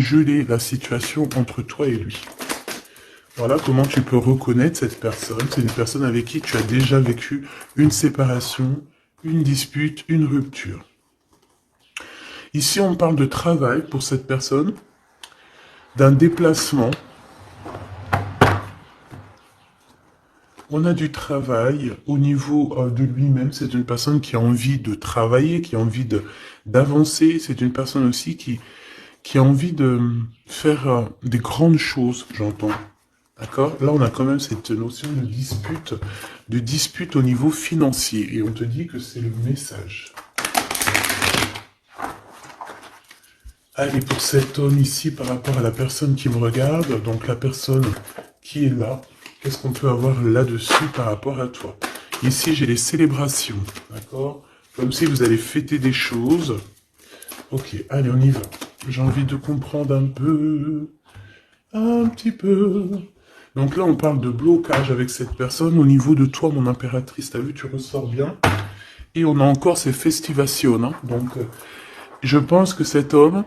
geler la situation entre toi et lui. Voilà comment tu peux reconnaître cette personne. C'est une personne avec qui tu as déjà vécu une séparation, une dispute, une rupture. Ici, on parle de travail pour cette personne, d'un déplacement. On a du travail au niveau de lui-même. C'est une personne qui a envie de travailler, qui a envie d'avancer. C'est une personne aussi qui a envie de faire des grandes choses, j'entends. D'accord? Là, on a quand même cette notion de dispute au niveau financier. Et on te dit que c'est le message. Allez, pour cet homme ici, par rapport à la personne qui me regarde, donc la personne qui est là, qu'est-ce qu'on peut avoir là-dessus par rapport à toi? Ici, j'ai les célébrations, d'accord? Comme si vous allez fêter des choses. Ok, allez, on y va. J'ai envie de comprendre un petit peu. Donc là, on parle de blocage avec cette personne au niveau de toi, mon impératrice. T'as vu, tu ressors bien. Et on a encore ces festivations. Hein. Donc, je pense que cet homme,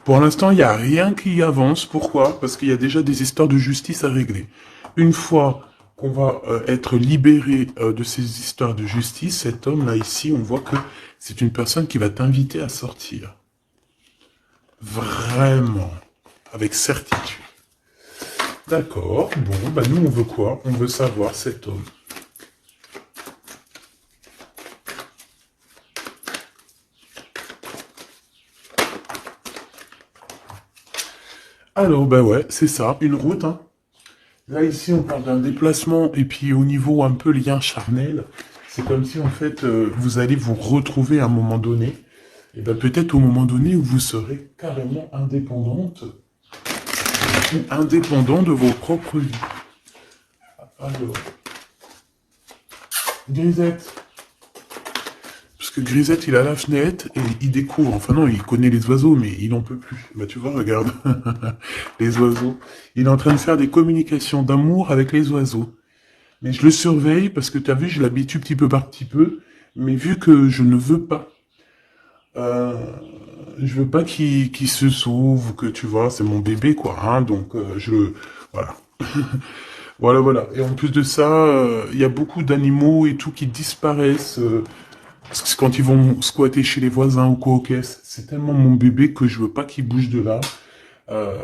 pour l'instant, il n'y a rien qui avance. Pourquoi? Parce qu'il y a déjà des histoires de justice à régler. Une fois qu'on va être libéré de ces histoires de justice, cet homme-là, ici, on voit que c'est une personne qui va t'inviter à sortir. Vraiment. Avec certitude. D'accord. Bon, bah nous, on veut quoi? On veut savoir cet homme. Alors, bah ouais, c'est ça, une route, hein. Là, ici, on parle d'un déplacement, et puis au niveau un peu lien charnel, c'est comme si, en fait, vous allez vous retrouver à un moment donné, et ben peut-être au moment donné où vous serez carrément indépendante, ou indépendant de vos propres vies. Alors, Grisette. Parce que Grisette, il a la fenêtre, et il découvre, enfin non, il connaît les oiseaux, mais il n'en peut plus. Bah tu vois, regarde, les oiseaux. Il est en train de faire des communications d'amour avec les oiseaux. Mais je le surveille parce que tu as vu, je l'habitue petit peu par petit peu. Mais vu que je ne veux pas, euh, je veux pas qu'il se sauve ou que tu vois, c'est mon bébé quoi. Hein, donc voilà, voilà. Et en plus de ça, il y a beaucoup d'animaux et tout qui disparaissent quand ils vont squatter chez les voisins ou quoi. Ok, c'est tellement mon bébé que je veux pas qu'il bouge de là. Euh,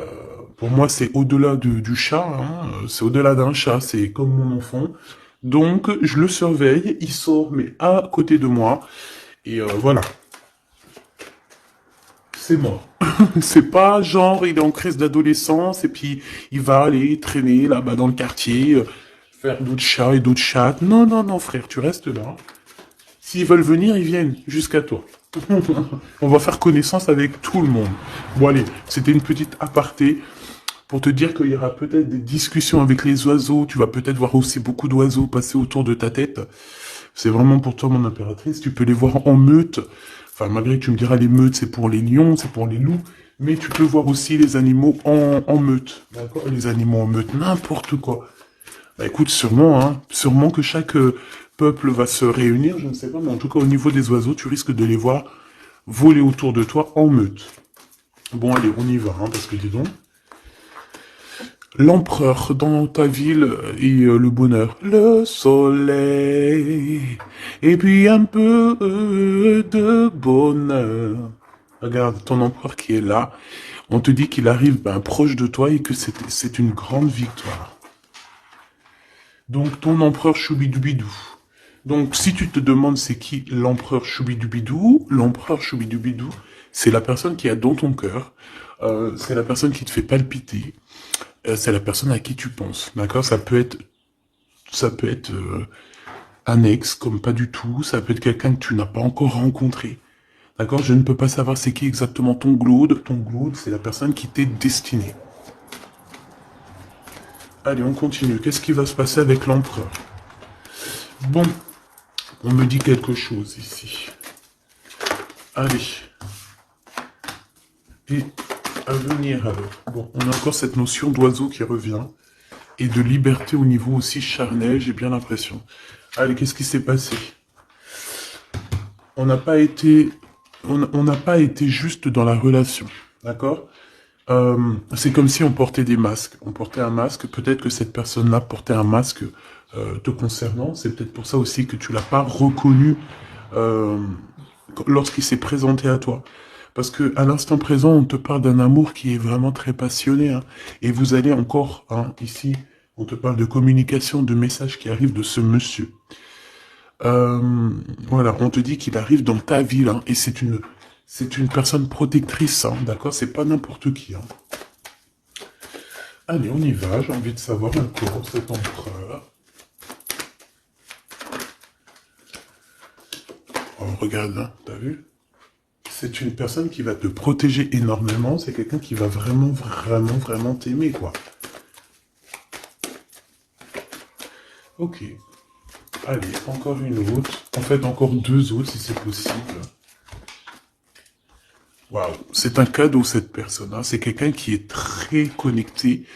pour moi, c'est au-delà du chat, hein, c'est au-delà d'un chat, c'est comme mon enfant. Donc, je le surveille, il sort, mais à côté de moi, et voilà, c'est mort. C'est pas genre, il est en crise d'adolescence, et puis il va aller traîner là-bas dans le quartier, faire d'autres chats et d'autres chattes. Non, non, non, frère, tu restes là. S'ils veulent venir, ils viennent jusqu'à toi. On va faire connaissance avec tout le monde. Bon, allez, c'était une petite aparté pour te dire qu'il y aura peut-être des discussions avec les oiseaux. Tu vas peut-être voir aussi beaucoup d'oiseaux passer autour de ta tête. C'est vraiment pour toi, mon impératrice. Tu peux les voir en meute. Enfin, malgré que tu me diras, les meutes, c'est pour les lions, c'est pour les loups. Mais tu peux voir aussi les animaux en meute. D'accord? Les animaux en meute, n'importe quoi. Bah écoute, sûrement, hein. Sûrement que chaque peuple va se réunir, je ne sais pas. Mais en tout cas, au niveau des oiseaux, tu risques de les voir voler autour de toi en meute. Bon, allez, on y va, hein, parce que dis donc. L'empereur dans ta ville et le bonheur. Le soleil. Et puis un peu de bonheur. Regarde ton empereur qui est là. On te dit qu'il arrive proche de toi et que c'est une grande victoire. Donc ton empereur Choubidoubidou. Donc si tu te demandes c'est qui l'empereur Choubidoubidou, c'est la personne qui est dans ton cœur. C'est la personne qui te fait palpiter. C'est la personne à qui tu penses, d'accord? Ça peut être un ex, comme pas du tout. Ça peut être quelqu'un que tu n'as pas encore rencontré, d'accord? Je ne peux pas savoir c'est qui exactement ton glaude. Ton glaude, c'est la personne qui t'est destinée. Allez, on continue. Qu'est-ce qui va se passer avec l'empereur? Bon, on me dit quelque chose ici. Allez. Et à venir alors. Bon, on a encore cette notion d'oiseau qui revient. Et de liberté au niveau aussi charnel, j'ai bien l'impression. Allez, qu'est-ce qui s'est passé? On n'a pas été on n'a pas été juste dans la relation, d'accord? C'est comme si on portait des masques. On portait un masque, peut-être que cette personne-là portait un masque te concernant. C'est peut-être pour ça aussi que tu l'as pas reconnu euh, lorsqu'il s'est présenté à toi. Parce que à l'instant présent, on te parle d'un amour qui est vraiment très passionné. Hein, et vous allez encore, hein, ici, on te parle de communication, de messages qui arrivent de ce monsieur. Euh, voilà, on te dit qu'il arrive dans ta ville, hein, et c'est une personne protectrice, hein, d'accord? C'est pas n'importe qui. Hein. Allez, on y va. J'ai envie de savoir encore cet empereur. Oh, regarde, hein, t'as vu? C'est une personne qui va te protéger énormément. C'est quelqu'un qui va vraiment, vraiment, vraiment t'aimer, quoi. Ok. Allez, encore une autre. En fait, encore deux autres, si c'est possible. Waouh, c'est un cadeau, cette personne-là. C'est quelqu'un qui est très connecté.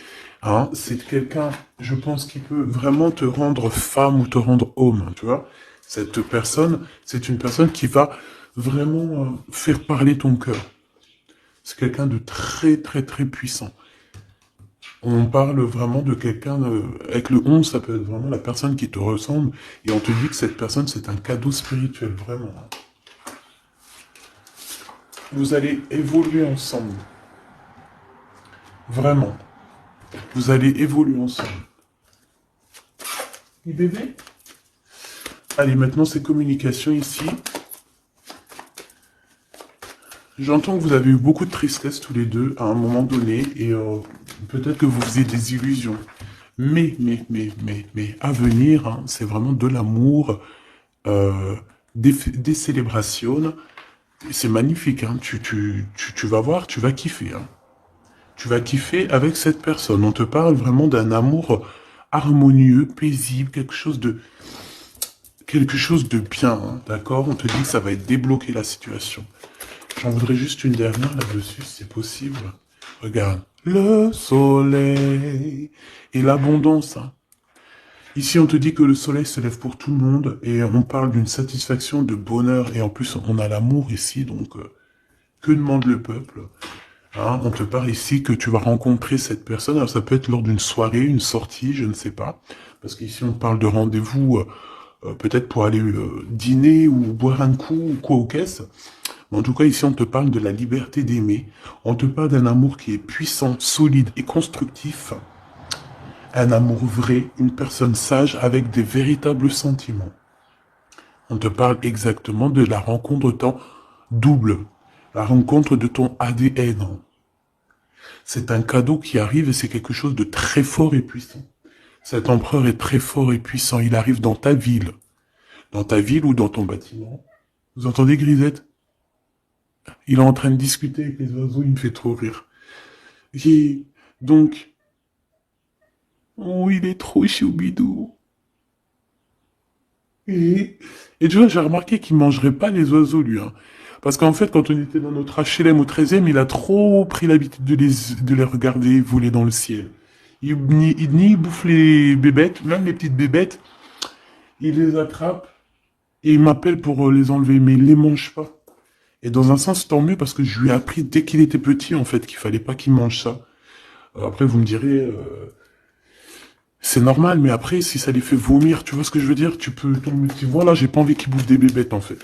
Hein. C'est quelqu'un, je pense, qui peut vraiment te rendre femme ou te rendre homme, tu vois. Cette personne, c'est une personne qui va vraiment faire parler ton cœur. C'est quelqu'un de très, très, très puissant. On parle vraiment de quelqu'un, avec le 11, ça peut être vraiment la personne qui te ressemble, et on te dit que cette personne, c'est un cadeau spirituel, vraiment. Vous allez évoluer ensemble. Vraiment. Vous allez évoluer ensemble. Et bébé? Allez, maintenant, c'est communication ici. J'entends que vous avez eu beaucoup de tristesse tous les deux à un moment donné, et peut-être que vous faisiez des illusions. Mais, à venir, hein, c'est vraiment de l'amour, des célébrations. C'est magnifique, hein. Tu vas voir, tu vas kiffer. Hein. Tu vas kiffer avec cette personne. On te parle vraiment d'un amour harmonieux, paisible, quelque chose de bien, hein, d'accord? On te dit que ça va être débloqué la situation. J'en voudrais juste une dernière là-dessus, si c'est possible. Regarde. Le soleil et l'abondance. Hein. Ici, on te dit que le soleil se lève pour tout le monde et on parle d'une satisfaction, de bonheur et en plus, on a l'amour ici, donc que demande le peuple? Hein, on te parle ici que tu vas rencontrer cette personne. Alors, ça peut être lors d'une soirée, une sortie, je ne sais pas. Parce qu'ici, on parle de rendez-vous peut-être pour aller dîner ou boire un coup ou quoi aux caisses. Mais en tout cas, ici, on te parle de la liberté d'aimer. On te parle d'un amour qui est puissant, solide et constructif. Un amour vrai, une personne sage avec des véritables sentiments. On te parle exactement de la rencontre de ton double, la rencontre de ton ADN. C'est un cadeau qui arrive et c'est quelque chose de très fort et puissant. Cet empereur est très fort et puissant. Il arrive dans ta ville. Dans ta ville ou dans ton bâtiment. Vous entendez, Grisette? Il est en train de discuter avec les oiseaux, il me fait trop rire. Et donc, oh, il est trop choubidou. Et tu vois, j'ai remarqué qu'il mangerait pas les oiseaux, lui. Hein. Parce qu'en fait, quand on était dans notre HLM au 13e, il a trop pris l'habitude de les regarder voler dans le ciel. Il bouffe les bébêtes, même les petites bébêtes, il les attrape et il m'appelle pour les enlever, mais il les mange pas. Et dans un sens, tant mieux, parce que je lui ai appris dès qu'il était petit, en fait, qu'il fallait pas qu'il mange ça. Après, vous me direz, c'est normal, mais après, si ça les fait vomir, tu vois ce que je veux dire? Tu peux, voilà, j'ai pas envie qu'il bouffe des bébêtes, en fait.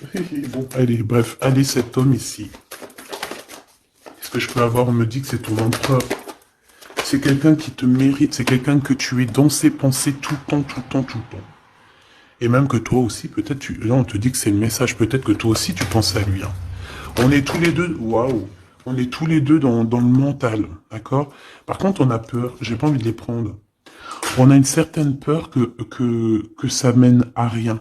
Bon, allez, bref, allez, cet homme ici. Est-ce que je peux avoir, on me dit que c'est ton empereur. C'est quelqu'un qui te mérite, c'est quelqu'un que tu es dans ses pensées tout le temps, tout le temps, tout le temps. Et même que toi aussi, peut-être, là, on te dit que c'est le message, peut-être que toi aussi, tu penses à lui. Hein. On est tous les deux, waouh, on est tous les deux dans le mental, d'accord? Par contre, on a peur, j'ai pas envie de les prendre. On a une certaine peur que ça mène à rien.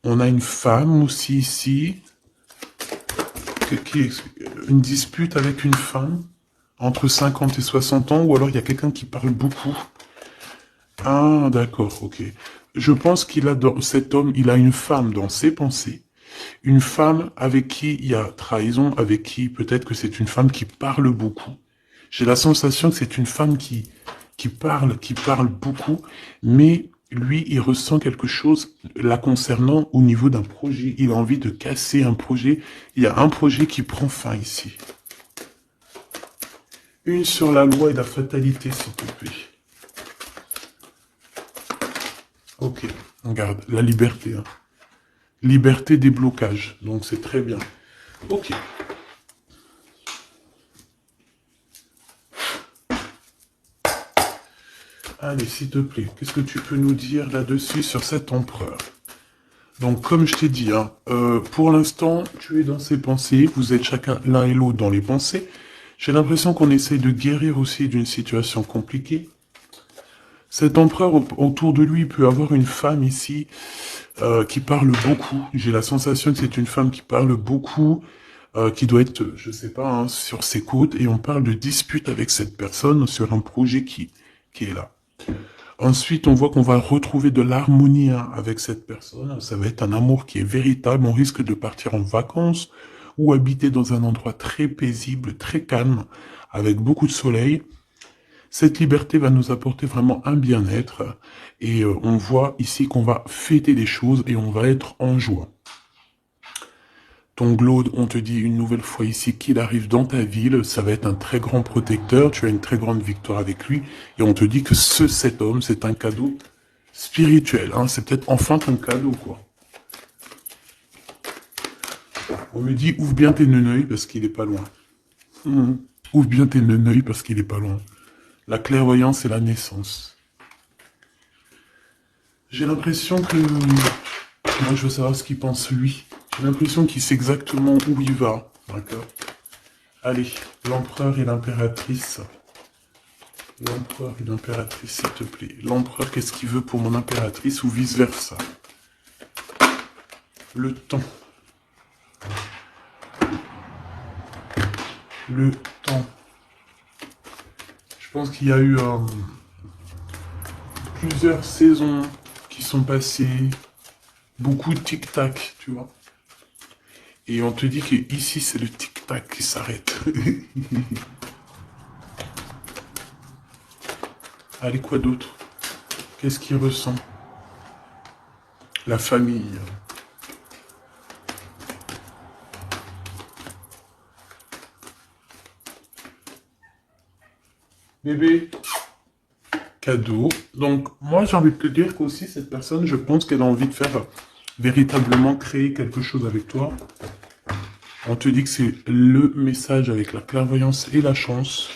On a une femme aussi ici, une dispute avec une femme, entre 50 et 60 ans, ou alors il y a quelqu'un qui parle beaucoup. Ah, d'accord, ok. Je pense cet homme, il a une femme dans ses pensées, une femme avec qui il y a trahison, avec qui peut-être que c'est une femme qui parle beaucoup. J'ai la sensation que c'est une femme qui parle beaucoup, mais lui, il ressent quelque chose la concernant au niveau d'un projet. Il a envie de casser un projet. Il y a un projet qui prend fin ici. Une sur la loi et la fatalité, s'il te plaît. Ok, regarde, la liberté. Hein. Liberté des blocages, donc c'est très bien. Ok. Allez, s'il te plaît, qu'est-ce que tu peux nous dire là-dessus sur cet empereur? Donc, comme je t'ai dit, hein, pour l'instant, tu es dans ses pensées, vous êtes chacun l'un et l'autre dans les pensées. J'ai l'impression qu'on essaye de guérir aussi d'une situation compliquée. Cet empereur, autour de lui, il peut avoir une femme ici qui parle beaucoup. J'ai la sensation que c'est une femme qui parle beaucoup, qui doit être, je sais pas, hein, sur ses côtes, et on parle de dispute avec cette personne sur un projet qui est là. Ensuite, on voit qu'on va retrouver de l'harmonie hein, avec cette personne. Ça va être un amour qui est véritable. On risque de partir en vacances ou habiter dans un endroit très paisible, très calme, avec beaucoup de soleil. Cette liberté va nous apporter vraiment un bien-être. Et on voit ici qu'on va fêter des choses et on va être en joie. Ton Glaude, on te dit une nouvelle fois ici qu'il arrive dans ta ville, ça va être un très grand protecteur, tu as une très grande victoire avec lui, et on te dit que cet homme, c'est un cadeau spirituel, hein, c'est peut-être enfin un cadeau, quoi. On me dit, ouvre bien tes neneuils parce qu'il est pas loin. Ouvre bien tes neneuils parce qu'il est pas loin. La clairvoyance et la naissance. J'ai l'impression que... Moi, je veux savoir ce qu'il pense lui. J'ai l'impression qu'il sait exactement où il va. D'accord. Allez, l'empereur et l'impératrice. L'empereur et l'impératrice, s'il te plaît. L'empereur, qu'est-ce qu'il veut pour mon impératrice ou vice-versa? Le temps. Le temps. Je pense qu'il y a eu plusieurs saisons qui sont passées. Beaucoup de tic-tac, tu vois. Et on te dit que ici c'est le tic-tac qui s'arrête. Allez, quoi d'autre? Qu'est-ce qu'il ressent? La famille. Bébé. Cadeau. Donc, moi, j'ai envie de te dire qu'aussi, cette personne, je pense qu'elle a envie de faire véritablement créer quelque chose avec toi. On te dit que c'est le message avec la clairvoyance et la chance.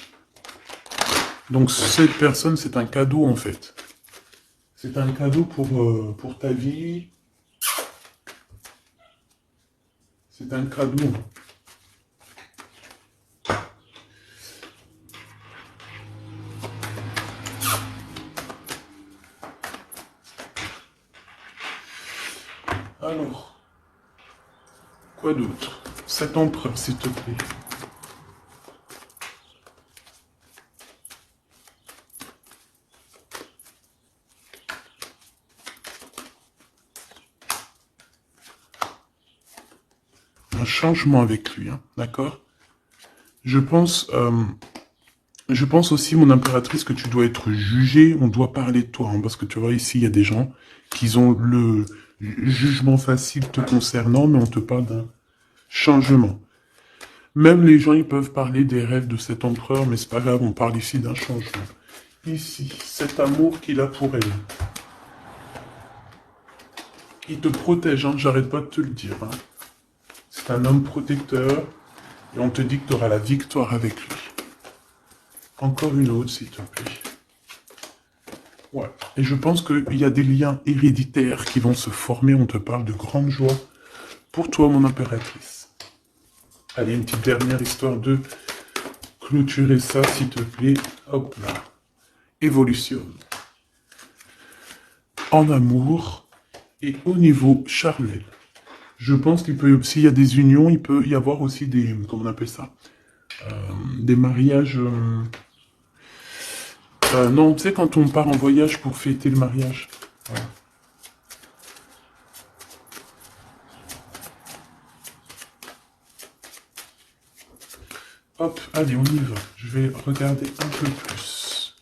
Donc, cette personne, c'est un cadeau, en fait. C'est un cadeau pour ta vie. C'est un cadeau. Alors, quoi d'autre? Cet empereur, s'il te plaît. Un changement avec lui, hein, d'accord? Je pense aussi, mon impératrice, que tu dois être jugée, on doit parler de toi, hein, parce que tu vois, ici, il y a des gens qui ont le jugement facile te concernant, mais on te parle d'un changement. Même les gens, ils peuvent parler des rêves de cet empereur, mais c'est pas grave, on parle ici d'un changement. Ici, cet amour qu'il a pour elle. Il te protège, hein, j'arrête pas de te le dire. Hein. C'est un homme protecteur, et on te dit que tu auras la victoire avec lui. Encore une autre, s'il te plaît. Ouais. Et je pense qu'il y a des liens héréditaires qui vont se former. On te parle de grande joie pour toi, mon impératrice. Allez, une petite dernière histoire de clôturer ça, s'il te plaît. Hop là. Évolution. En amour et au niveau charnel. Je pense qu'il peut, s'il y a des unions, il peut y avoir aussi des, comment on appelle ça, des mariages... non, tu sais, quand on part en voyage pour fêter le mariage. Voilà. Hop, allez, on y va. Je vais regarder un peu plus.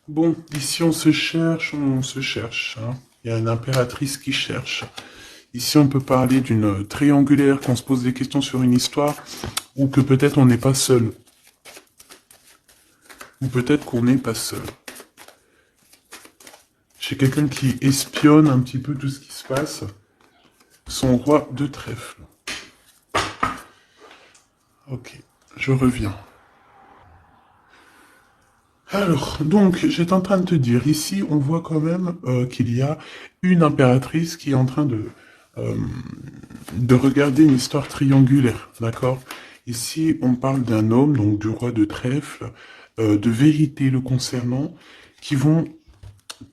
Bon, ici on se cherche, on se cherche. Hein. Il y a une impératrice qui cherche. Ici on peut parler d'une triangulaire, qu'on se pose des questions sur une histoire, ou que peut-être on n'est pas seul. Ou peut-être qu'on n'est pas seul. J'ai quelqu'un qui espionne un petit peu tout ce qui se passe. Son roi de trèfle. Ok, je reviens. Alors, donc, j'étais en train de te dire, ici, on voit quand même qu'il y a une impératrice qui est en train euh, de regarder une histoire triangulaire, d'accord? Ici, on parle d'un homme, donc du roi de trèfle, de vérité le concernant, qui vont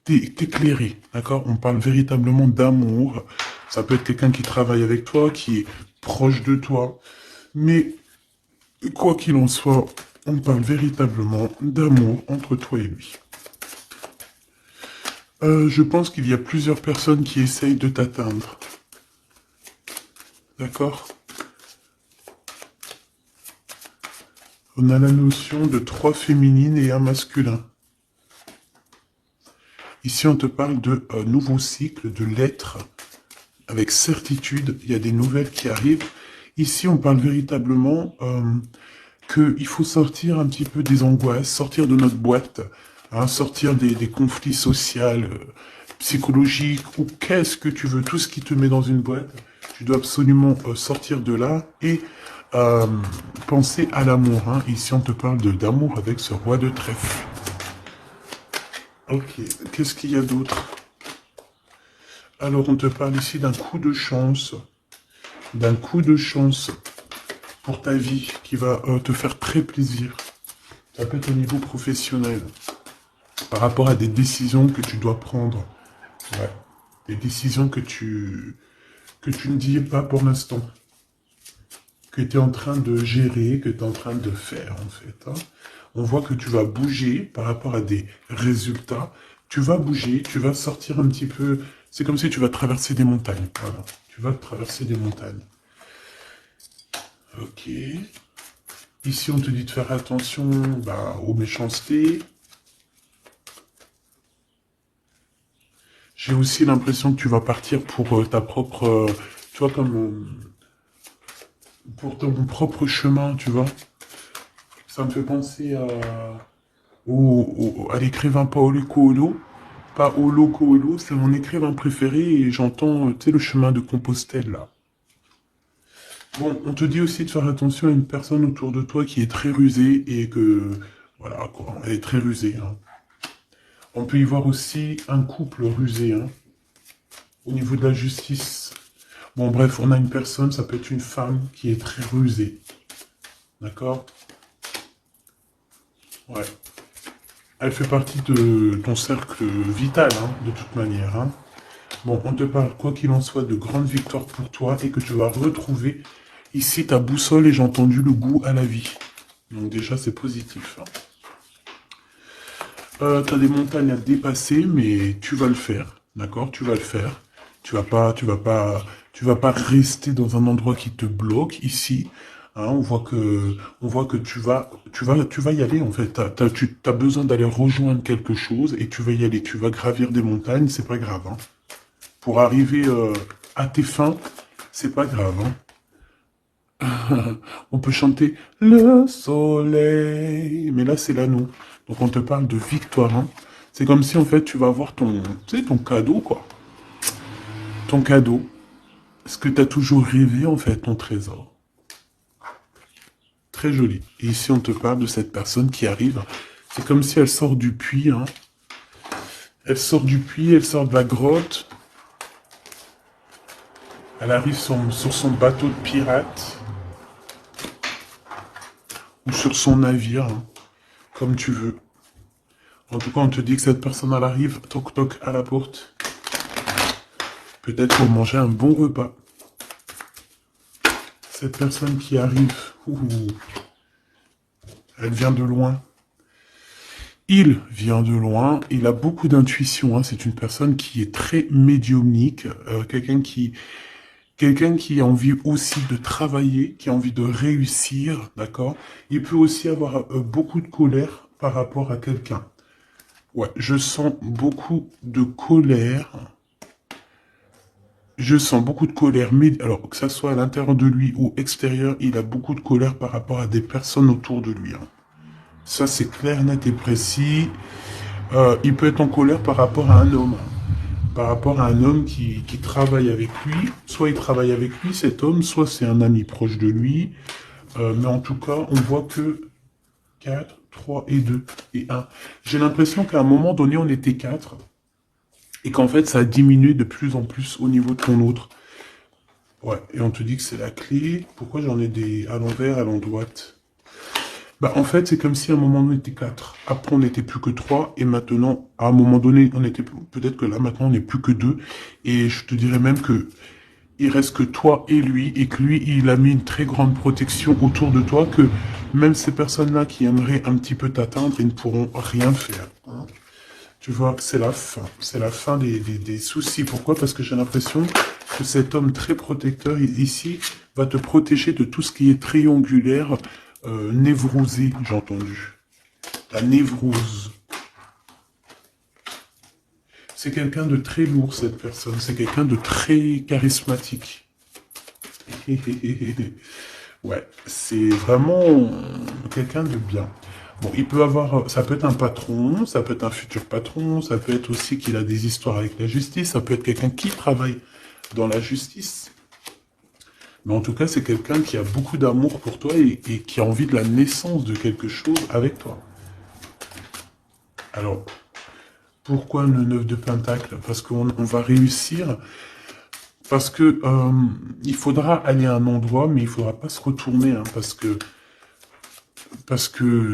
t'éclairer, d'accord? On parle véritablement d'amour. Ça peut être quelqu'un qui travaille avec toi, qui est proche de toi, mais quoi qu'il en soit, on parle véritablement d'amour entre toi et lui. Je pense qu'il y a plusieurs personnes qui essayent de t'atteindre. D'accord? On a la notion de 3 féminines et un masculin. Ici, on te parle de nouveau cycle, de l'être. Avec certitude, il y a des nouvelles qui arrivent. Ici, on parle véritablement qu'il faut sortir un petit peu des angoisses, sortir de notre boîte, hein, sortir des conflits sociaux, psychologiques, ou qu'est-ce que tu veux, tout ce qui te met dans une boîte. Tu dois absolument sortir de là et euh, penser à l'amour. Hein. Ici, on te parle d'amour avec ce roi de trèfle. Ok, qu'est-ce qu'il y a d'autre? Alors, on te parle ici d'un coup de chance. D'un coup de chance pour ta vie qui va te faire très plaisir. Ça peut être au niveau professionnel. Par rapport à des décisions que tu dois prendre. Ouais. Des décisions que tu ne dis pas pour l'instant. Que tu es en train de gérer, que tu es en train de faire, en fait. Hein. On voit que tu vas bouger par rapport à des résultats. Tu vas bouger, tu vas sortir un petit peu. C'est comme si tu vas traverser des montagnes. Voilà. Tu vas traverser des montagnes. Ok. Ici, on te dit de faire attention aux méchancetés. J'ai aussi l'impression que tu vas partir pour ta propre... tu vois, comme... pour ton propre chemin, tu vois. Ça me fait penser à l'écrivain Paolo Coelho. Paolo Coelho, c'est mon écrivain préféré et j'entends, tu sais, le chemin de Compostelle, là. Bon, on te dit aussi de faire attention à une personne autour de toi qui est très rusée et que... Voilà, quoi, elle est très rusée. Hein. On peut y voir aussi un couple rusé, hein, au niveau de la justice. Bon, bref, on a une personne, ça peut être une femme qui est très rusée. D'accord? Ouais. Elle fait partie de ton cercle vital, hein, de toute manière. Hein. Bon, on te parle, quoi qu'il en soit, de grandes victoires pour toi et que tu vas retrouver ici ta boussole et j'ai entendu le goût à la vie. Donc déjà, c'est positif. Hein. Tu as des montagnes à dépasser, mais tu vas le faire. D'accord? Tu vas le faire. Tu vas pas rester dans un endroit qui te bloque ici. Hein, on voit que tu vas y aller en fait. Tu as besoin d'aller rejoindre quelque chose et tu vas y aller. Tu vas gravir des montagnes, c'est pas grave. Hein. Pour arriver à tes fins, c'est pas grave. Hein. On peut chanter le soleil, mais là c'est l'anneau. Donc on te parle de victoire. Hein. C'est comme si en fait tu vas avoir ton, tu sais, ton cadeau quoi. Ton cadeau. Ce que tu as toujours rêvé en fait, ton trésor. Très joli. Et ici on te parle de cette personne qui arrive. C'est comme si elle sort du puits. Hein. Elle sort du puits, elle sort de la grotte. Elle arrive sur son bateau de pirate. Ou sur son navire. Hein. Comme tu veux. En tout cas, on te dit que cette personne, elle arrive, toc toc, à la porte. Peut-être pour manger un bon repas. Cette personne qui arrive, elle vient de loin. Il vient de loin, il a beaucoup d'intuition. Hein. C'est une personne qui est très médiumnique, quelqu'un qui a envie aussi de travailler, qui a envie de réussir, d'accord. Il peut aussi avoir beaucoup de colère par rapport à quelqu'un. Ouais, je sens beaucoup de colère. Je sens beaucoup de colère, mais alors que ça soit à l'intérieur de lui ou extérieur, il a beaucoup de colère par rapport à des personnes autour de lui, hein. Ça, c'est clair, net et précis. Il peut être en colère par rapport à un homme, par rapport à un homme qui travaille avec lui. Soit il travaille avec lui, cet homme, soit c'est un ami proche de lui. Mais en tout cas, on voit que 4, 3 et 2 et un. J'ai l'impression qu'à un moment donné, on était 4 et qu'en fait, ça a diminué de plus en plus au niveau de ton autre. Ouais, et on te dit que c'est la clé. Pourquoi j'en ai des à l'envers, à l'endroit? Bah, en fait, c'est comme si à un moment, on était 4. Après, on n'était plus que 3. Et maintenant, à un moment donné, on était peut-être que là, maintenant, on n'est plus que 2. Et je te dirais même que il reste que toi et lui. Et que lui, il a mis une très grande protection autour de toi. Que même ces personnes-là qui aimeraient un petit peu t'atteindre, ils ne pourront rien faire. Hein. Tu vois, c'est la fin. C'est la fin des soucis. Pourquoi? Parce que j'ai l'impression que cet homme très protecteur ici va te protéger de tout ce qui est triangulaire, névrosé, j'ai entendu. La névrose. C'est quelqu'un de très lourd, cette personne. C'est quelqu'un de très charismatique. Ouais, c'est vraiment quelqu'un de bien. Bon, il peut avoir, ça peut être un patron, ça peut être un futur patron, ça peut être aussi qu'il a des histoires avec la justice, ça peut être quelqu'un qui travaille dans la justice. Mais en tout cas, c'est quelqu'un qui a beaucoup d'amour pour toi et qui a envie de la naissance de quelque chose avec toi. Alors, pourquoi le 9 de Pentacle? Parce qu'on va réussir, parce que il faudra aller à un endroit, mais il faudra pas se retourner, hein, parce que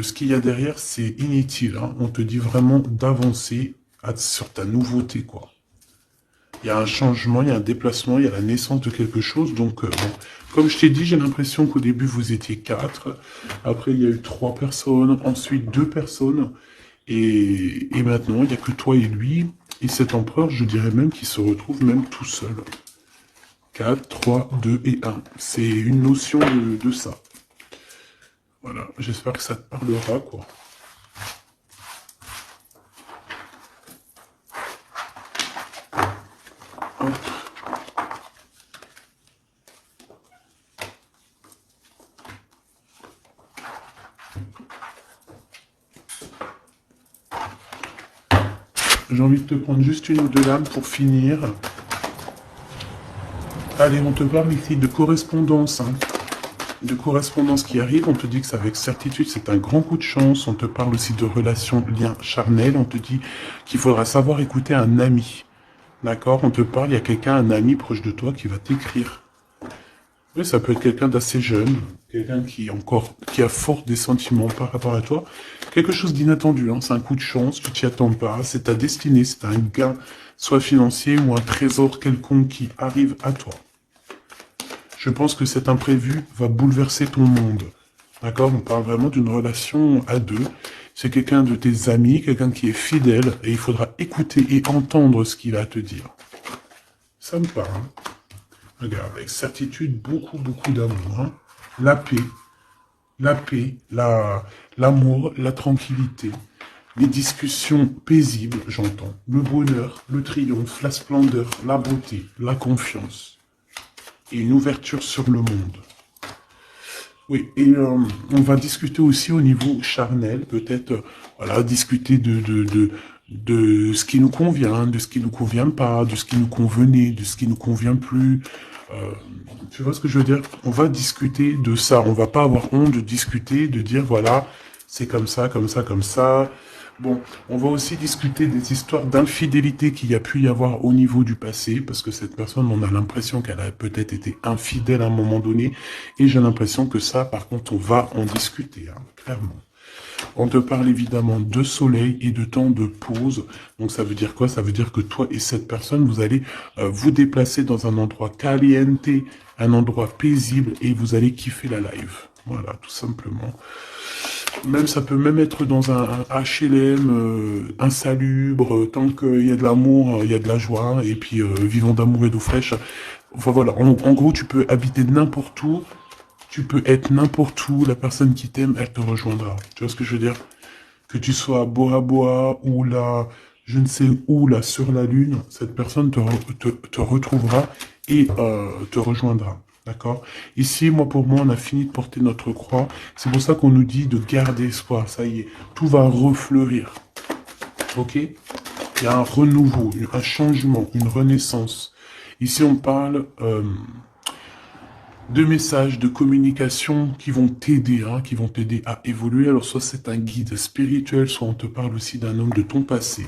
ce qu'il y a derrière, c'est inutile, hein. On te dit vraiment d'avancer sur ta nouveauté, quoi. Il y a un changement, il y a un déplacement, il y a la naissance de quelque chose. Donc, bon, comme je t'ai dit, j'ai l'impression qu'au début, vous étiez 4. Après, il y a eu 3 personnes. Ensuite, 2 personnes. Et maintenant, il n'y a que toi et lui. Et cet empereur, je dirais même qu'il se retrouve même tout seul. 4, 3, 2 et 1. C'est une notion de ça. Voilà, j'espère que ça te parlera, quoi. Hop. J'ai envie de te prendre juste une ou deux lames pour finir. Allez, on te parle ici de correspondance, hein. De correspondance qui arrive, on te dit que c'est avec certitude, c'est un grand coup de chance. On te parle aussi de relations, liens charnels. On te dit qu'il faudra savoir écouter un ami. D'accord? On te parle, il y a quelqu'un, un ami proche de toi qui va t'écrire. Oui, ça peut être quelqu'un d'assez jeune, quelqu'un qui a fort des sentiments par rapport à toi. Quelque chose d'inattendu, hein. C'est un coup de chance, tu t'y attends pas. C'est ta destinée, c'est un gain, soit financier ou un trésor quelconque qui arrive à toi. Je pense que cet imprévu va bouleverser ton monde. D'accord? On parle vraiment d'une relation à deux. C'est quelqu'un de tes amis, quelqu'un qui est fidèle, et il faudra écouter et entendre ce qu'il a à te dire. Ça me parle. Regarde, avec certitude, beaucoup, beaucoup d'amour. Hein. La paix, l'amour, la tranquillité, les discussions paisibles, j'entends. Le bonheur, le triomphe, la splendeur, la beauté, la confiance. Et une ouverture sur le monde. Oui, et on va discuter aussi au niveau charnel, peut-être, voilà, discuter de ce qui nous convient, de ce qui nous convient pas, de ce qui nous convenait, de ce qui nous convient plus. Euh, Tu vois ce que je veux dire? On va discuter de ça. On va pas avoir honte de discuter, de dire voilà, c'est comme ça, comme ça, comme ça. Bon, on va aussi discuter des histoires d'infidélité qu'il y a pu y avoir au niveau du passé, parce que cette personne, on a l'impression qu'elle a peut-être été infidèle à un moment donné, et j'ai l'impression que ça, par contre, on va en discuter, hein, clairement. On te parle évidemment de soleil et de temps de pause. Donc ça veut dire quoi? Ça veut dire que toi et cette personne, vous allez vous déplacer dans un endroit caliente, un endroit paisible, et vous allez kiffer la live. Voilà, tout simplement. Même ça peut même être dans un HLM insalubre, tant qu'il y a de l'amour, il y a de la joie, et puis vivons d'amour et d'eau fraîche. Enfin voilà, en gros, tu peux habiter n'importe où, tu peux être n'importe où, la personne qui t'aime, elle te rejoindra. Tu vois ce que je veux dire? Que tu sois à Bora Bora ou là, je ne sais où, là, sur la Lune, cette personne te retrouvera et te rejoindra. D'accord? Ici, moi, pour moi, on a fini de porter notre croix. C'est pour ça qu'on nous dit de garder espoir. Ça y est, tout va refleurir. Ok? Il y a un renouveau, un changement, une renaissance. Ici, on parle de messages, de communication qui vont t'aider, qui vont t'aider à évoluer. Alors, soit c'est un guide spirituel, soit on te parle aussi d'un homme de ton passé.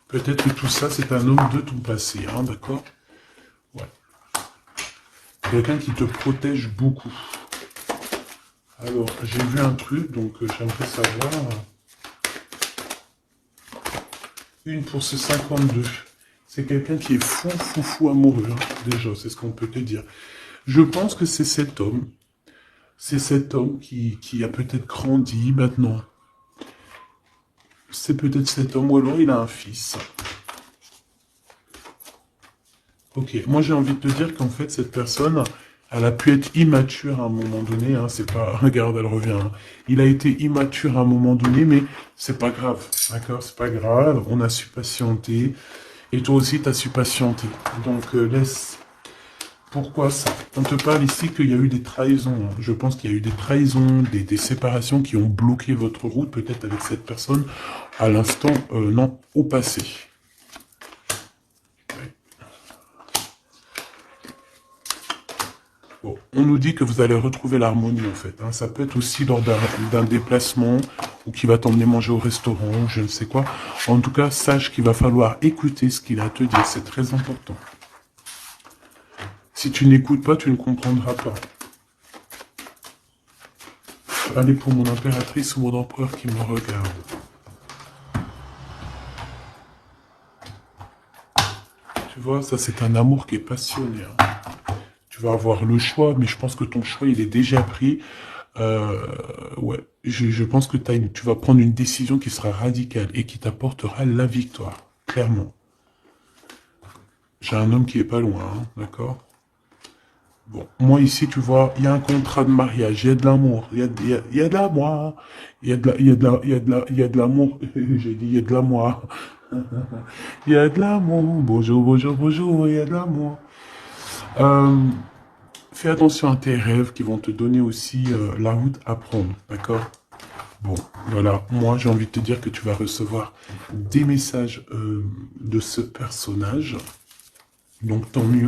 Peut-être que tout ça, c'est un homme de ton passé, d'accord? Ouais. Quelqu'un qui te protège beaucoup. Alors, j'ai vu un truc, donc j'aimerais savoir... Une pour ce 52. C'est quelqu'un qui est fou amoureux, déjà, c'est ce qu'on peut te dire. Je pense que c'est cet homme. C'est cet homme qui a peut-être grandi maintenant. C'est peut-être cet homme, ou alors il a un fils. Ok, moi j'ai envie de te dire qu'en fait, cette personne, elle a pu être immature à un moment donné, c'est pas... Regarde, elle revient. Il a été immature à un moment donné, mais c'est pas grave, d'accord? C'est pas grave, on a su patienter. Et toi aussi, tu as su patienter. Donc, laisse... Pourquoi ça? On te parle ici qu'il y a eu des trahisons. Je pense qu'il y a eu des trahisons, des séparations qui ont bloqué votre route, peut-être avec cette personne, à l'instant, non, au passé. Ouais. Bon, on nous dit que vous allez retrouver l'harmonie, en fait. Ça peut être aussi lors d'un déplacement, ou qui va t'emmener manger au restaurant, ou je ne sais quoi. En tout cas, sache qu'il va falloir écouter ce qu'il a à te dire. C'est très important. Si tu n'écoutes pas, tu ne comprendras pas. Allez pour mon impératrice ou mon empereur qui me regarde. Tu vois, ça c'est un amour qui est passionné. Tu vas avoir le choix, mais je pense que ton choix, il est déjà pris. Ouais, je pense que tu vas prendre une décision qui sera radicale et qui t'apportera la victoire, clairement. J'ai un homme qui est pas loin, d'accord? Bon, moi ici, tu vois, il y a un contrat de mariage, il y a de l'amour, il y a de l'amour, il y a de l'amour, j'ai dit il y a de l'amour, il y a de l'amour, bonjour, il y a de l'amour. Fais attention à tes rêves qui vont te donner aussi la route à prendre, d'accord? Bon, voilà, moi j'ai envie de te dire que tu vas recevoir des messages de ce personnage, donc tant mieux.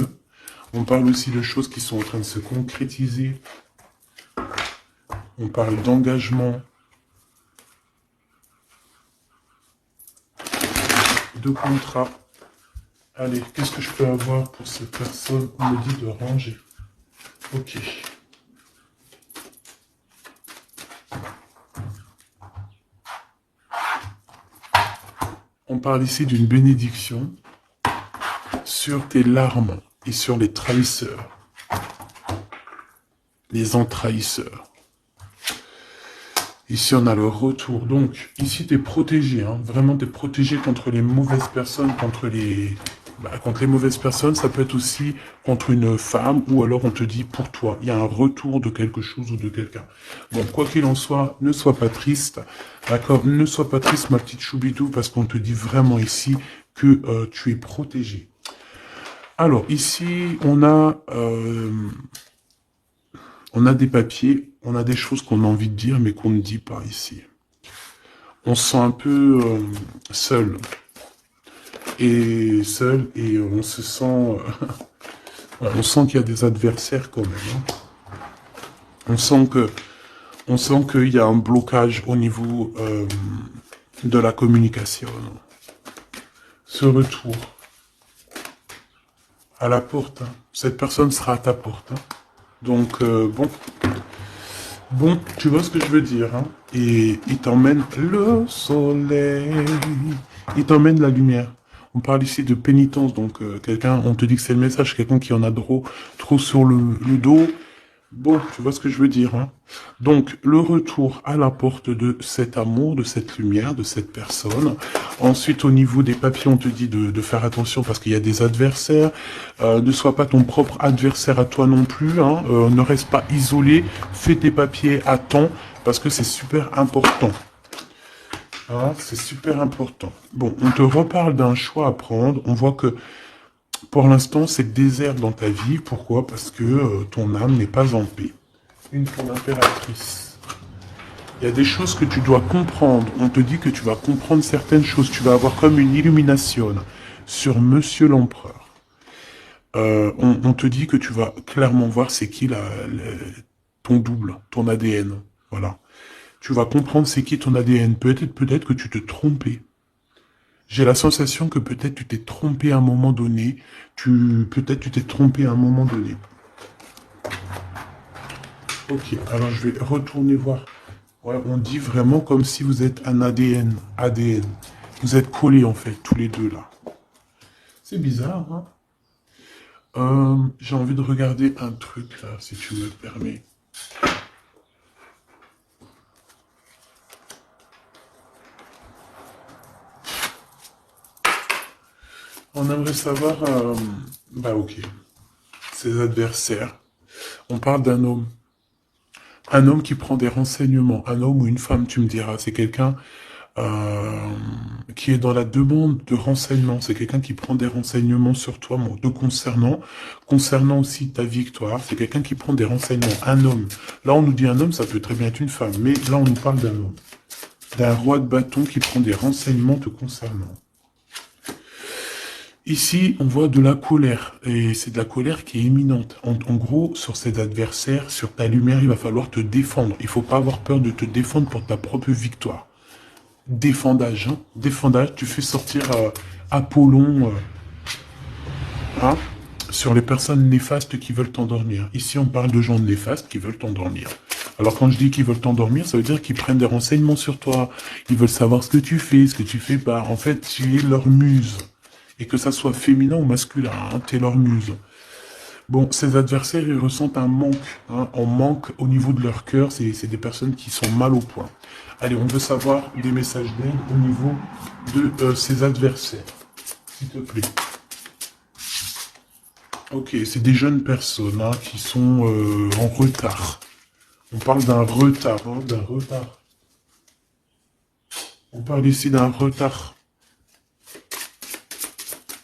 On parle aussi de choses qui sont en train de se concrétiser. On parle d'engagement, de contrat. Allez, qu'est-ce que je peux avoir pour cette personne? On me dit de ranger. Ok. On parle ici d'une bénédiction sur tes larmes et sur les trahisseurs. Les entrahisseurs. Ici, on a le retour. Donc, ici, tu es protégé. Vraiment, tu es protégé contre les mauvaises personnes, contre les mauvaises personnes. Ça peut être aussi contre une femme, ou alors on te dit pour toi. Il y a un retour de quelque chose ou de quelqu'un. Bon, quoi qu'il en soit, ne sois pas triste. D'accord? Ne sois pas triste, ma petite choubidou, parce qu'on te dit vraiment ici que tu es protégé. Alors, ici, on a des papiers, on a des choses qu'on a envie de dire, mais qu'on ne dit pas ici. On se sent un peu seul. Et on se sent... on sent qu'il y a des adversaires quand même. On sent qu'il y a un blocage au niveau de la communication. Ce retour à la porte. Cette personne sera à ta porte. Donc, bon, tu vois ce que je veux dire. Et il t'emmène le soleil. Il t'emmène la lumière. On parle ici de pénitence. Donc, on te dit que c'est le message. Quelqu'un qui en a trop sur le dos. Bon, tu vois ce que je veux dire. Donc, le retour à la porte de cet amour, de cette lumière, de cette personne. Ensuite, au niveau des papiers, on te dit de faire attention parce qu'il y a des adversaires. Ne sois pas ton propre adversaire à toi non plus. Ne reste pas isolé. Fais tes papiers à temps. Parce que c'est super important. Ah, c'est super important. Bon, on te reparle d'un choix à prendre. On voit que pour l'instant, c'est désert dans ta vie. Pourquoi? Parce que ton âme n'est pas en paix. Une pour l'impératrice. Il y a des choses que tu dois comprendre. On te dit que tu vas comprendre certaines choses. Tu vas avoir comme une illumination sur Monsieur l'Empereur. On te dit que tu vas clairement voir c'est qui ton double, ton ADN. Voilà. Tu vas comprendre c'est qui ton ADN. Peut-être que tu te trompais. J'ai la sensation que peut-être tu t'es trompé à un moment donné. Peut-être tu t'es trompé à un moment donné. Ok, alors je vais retourner voir. Ouais, on dit vraiment comme si vous êtes un ADN. ADN. Vous êtes collés en fait, tous les deux là. C'est bizarre, hein? J'ai envie de regarder un truc là, si tu me permets. On aimerait savoir, bah ok, ses adversaires. On parle d'un homme. Un homme qui prend des renseignements. Un homme ou une femme, tu me diras. C'est quelqu'un qui est dans la demande de renseignements. C'est quelqu'un qui prend des renseignements sur toi, te concernant aussi ta victoire. C'est quelqu'un qui prend des renseignements. Un homme. Là, on nous dit un homme, ça peut très bien être une femme. Mais là, on nous parle d'un homme. D'un roi de bâton qui prend des renseignements te concernant. Ici, on voit de la colère, et c'est de la colère qui est imminente. En gros, sur ses adversaires, sur ta lumière, il va falloir te défendre. Il faut pas avoir peur de te défendre pour ta propre victoire. Défendage, hein. Défendage, tu fais sortir Apollon hein, sur les personnes néfastes qui veulent t'endormir. Ici, on parle de gens néfastes qui veulent t'endormir. Alors quand je dis qu'ils veulent t'endormir, ça veut dire qu'ils prennent des renseignements sur toi. Ils veulent savoir ce que tu fais pas. En fait, tu es leur muse. Et que ça soit féminin ou masculin, hein, t'es leur muse. Bon, ces adversaires, ils ressentent un manque. Hein, un manque au niveau de leur cœur. C'est des personnes qui sont mal au point. Allez, on veut savoir des messages d'aide au niveau de ces adversaires. S'il te plaît. Ok, c'est des jeunes personnes hein, qui sont en retard. On parle d'un retard, hein, d'un retard. On parle ici d'un retard.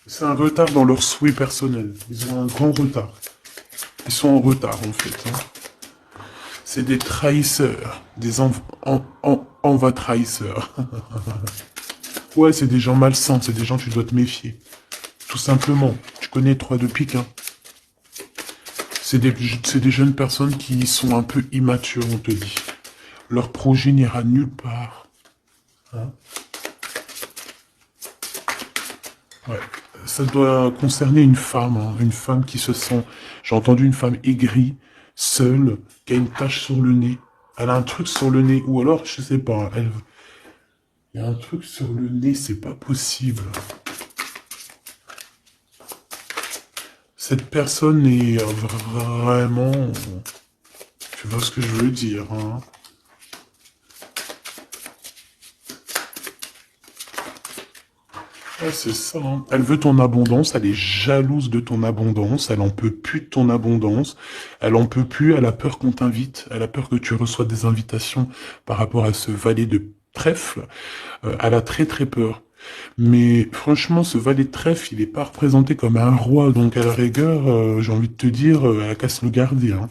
C'est un retard dans leurs souhaits personnels. Ils ont un grand retard. Ils sont en retard, en fait. Hein. C'est des trahisseurs. Des enva trahisseurs. Ouais, c'est des gens malsains. C'est des gens tu dois te méfier. Tout simplement. Tu connais 3 de pique, hein. C'est des jeunes personnes qui sont un peu immatures, on te dit. Leur projet n'ira nulle part. Hein. Ouais. Ça doit concerner une femme, hein, une femme qui se sent... J'ai entendu une femme aigrie, seule, qui a une tache sur le nez. Elle a un truc sur le nez, ou alors, je sais pas, il y a un truc sur le nez, c'est pas possible. Cette personne est vraiment... Tu vois ce que je veux dire, hein. Ouais, c'est ça. Hein. Elle veut ton abondance, elle est jalouse de ton abondance, elle en peut plus de ton abondance, elle en peut plus, elle a peur qu'on t'invite, elle a peur que tu reçois des invitations par rapport à ce valet de trèfle. Elle a très très peur. Mais franchement, ce valet de trèfle, il n'est pas représenté comme un roi, donc à la rigueur, j'ai envie de te dire, elle casse le gardien.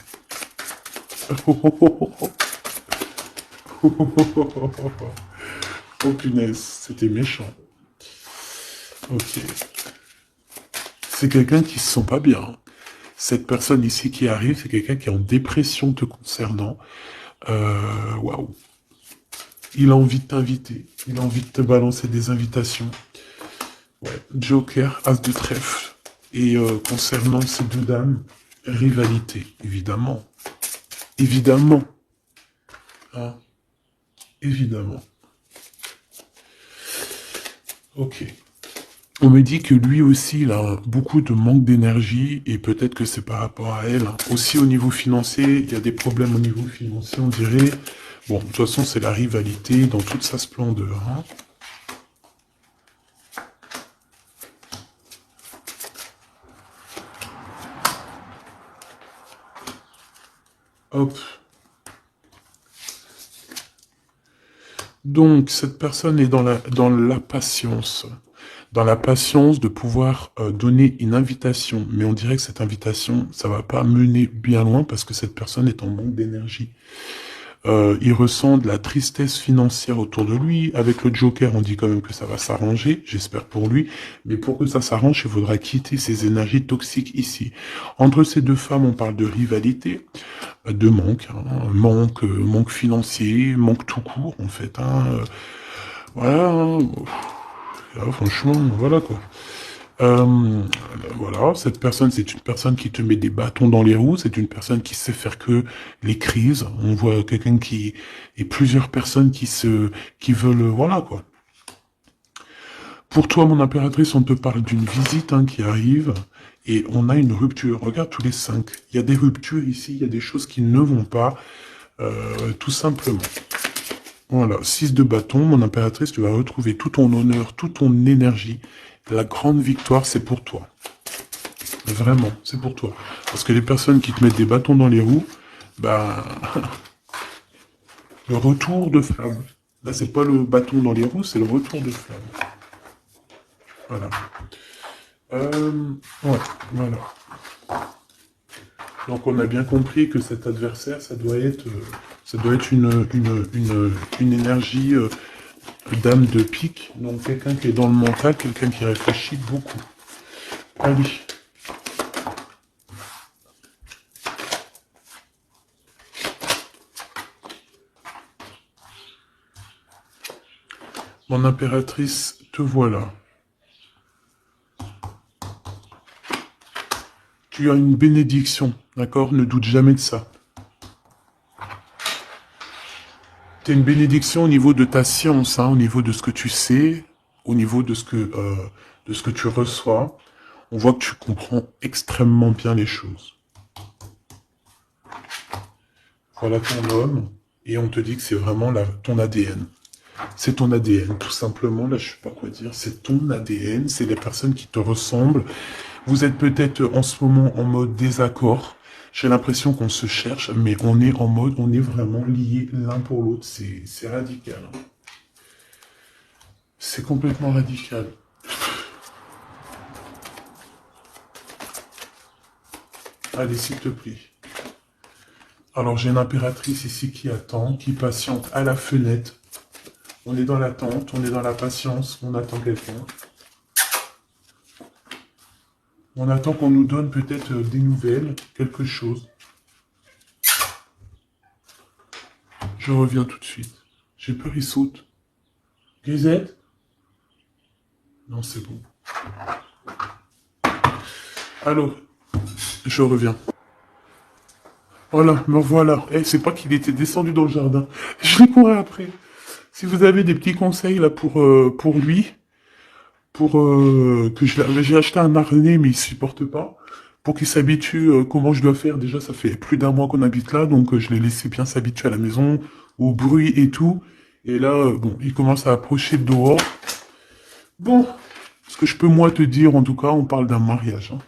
Oh punaise, c'était méchant. Ok. C'est quelqu'un qui se sent pas bien. Cette personne ici qui arrive, c'est quelqu'un qui est en dépression te concernant. Waouh. Il a envie de t'inviter. Il a envie de te balancer des invitations. Ouais. Joker, as de trèfle. Et concernant ces deux dames, rivalité, évidemment. Évidemment. Hein. Évidemment. Ok. On me dit que lui aussi, il a beaucoup de manque d'énergie et peut-être que c'est par rapport à elle. Hein. Aussi au niveau financier, il y a des problèmes au niveau financier, on dirait. Bon, de toute façon, c'est la rivalité dans toute sa splendeur. Hein. Hop. Donc, cette personne est dans la patience. Dans la patience de pouvoir donner une invitation. Mais on dirait que cette invitation, ça va pas mener bien loin parce que cette personne est en manque d'énergie. Il ressent de la tristesse financière autour de lui. Avec le Joker, on dit quand même que ça va s'arranger, j'espère pour lui. Mais pour que ça s'arrange, il faudra quitter ces énergies toxiques ici. Entre ces deux femmes, on parle de rivalité, de manque, hein, manque financier, manque tout court en fait. Voilà, hein. Ah, franchement, voilà quoi. Voilà, cette personne, c'est une personne qui te met des bâtons dans les roues, c'est une personne qui sait faire que les crises. On voit quelqu'un et plusieurs personnes qui veulent, voilà quoi. Pour toi, mon impératrice, on te parle d'une visite hein, qui arrive et on a une rupture. Regarde tous les 5. Il y a des ruptures ici, il y a des choses qui ne vont pas, tout simplement. Voilà, 6 de bâton, mon impératrice, tu vas retrouver tout ton honneur, toute ton énergie. La grande victoire, c'est pour toi. Vraiment, c'est pour toi. Parce que les personnes qui te mettent des bâtons dans les roues, bah, le retour de flamme. Là, c'est pas le bâton dans les roues, c'est le retour de flamme. Voilà. Ouais, voilà. Donc, on a bien compris que cet adversaire, ça doit être une énergie dame de pique. Donc, quelqu'un qui est dans le mental, quelqu'un qui réfléchit beaucoup. Allez. Mon impératrice, te voilà. Tu as une bénédiction, d'accord? Ne doute jamais de ça. Tu as une bénédiction au niveau de ta science, hein, au niveau de ce que tu sais, au niveau de ce que tu reçois. On voit que tu comprends extrêmement bien les choses. Voilà ton homme, et on te dit que c'est vraiment ton ADN. C'est ton ADN, tout simplement. Là, je sais pas quoi dire. C'est ton ADN. C'est les personnes qui te ressemblent. Vous êtes peut-être en ce moment en mode désaccord. J'ai l'impression qu'on se cherche, mais on est en mode, on est vraiment liés l'un pour l'autre. C'est radical. C'est complètement radical. Allez, s'il te plaît. Alors, j'ai une impératrice ici qui attend, qui patiente à la fenêtre. On est dans l'attente, on est dans la patience, on attend quelqu'un. On attend qu'on nous donne peut-être des nouvelles, quelque chose. Je reviens tout de suite. J'ai peur, il saute. Grisette? Non, c'est bon. Alors, je reviens. Voilà, me revoilà. Eh, c'est pas qu'il était descendu dans le jardin. Je l'ai couru après. Si vous avez des petits conseils là pour lui, que j'ai acheté un harnais mais il supporte pas, pour qu'il s'habitue comment je dois faire. Déjà, ça fait plus d'un mois qu'on habite là, donc je l'ai laissé bien s'habituer à la maison, au bruit et tout. Et là, bon, il commence à approcher de dehors. Bon, ce que je peux moi te dire, en tout cas, on parle d'un mariage. Hein.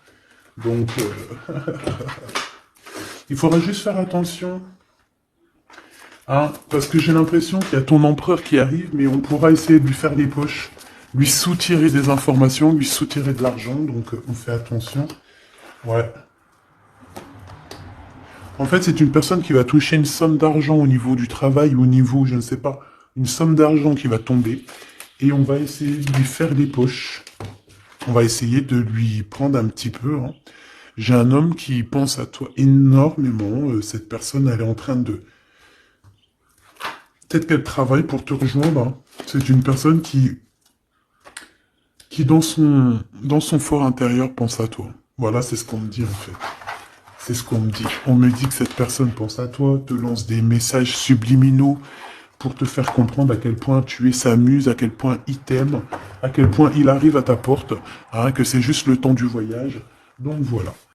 Donc, il faudra juste faire attention. Hein, parce que j'ai l'impression qu'il y a ton empereur qui arrive, mais on pourra essayer de lui faire les poches, lui soutirer des informations, lui soutirer de l'argent, donc on fait attention. Ouais. En fait, c'est une personne qui va toucher une somme d'argent au niveau du travail, au niveau, je ne sais pas, une somme d'argent qui va tomber, et on va essayer de lui faire les poches. On va essayer de lui prendre un petit peu. Hein. J'ai un homme qui pense à toi énormément. Cette personne, elle est en train de... Peut-être qu'elle travaille pour te rejoindre. Hein. C'est une personne qui dans son fort intérieur pense à toi. Voilà, c'est ce qu'on me dit en fait. C'est ce qu'on me dit. On me dit que cette personne pense à toi, te lance des messages subliminaux pour te faire comprendre à quel point tu es sa muse, à quel point il t'aime, à quel point il arrive à ta porte, hein, que c'est juste le temps du voyage. Donc voilà.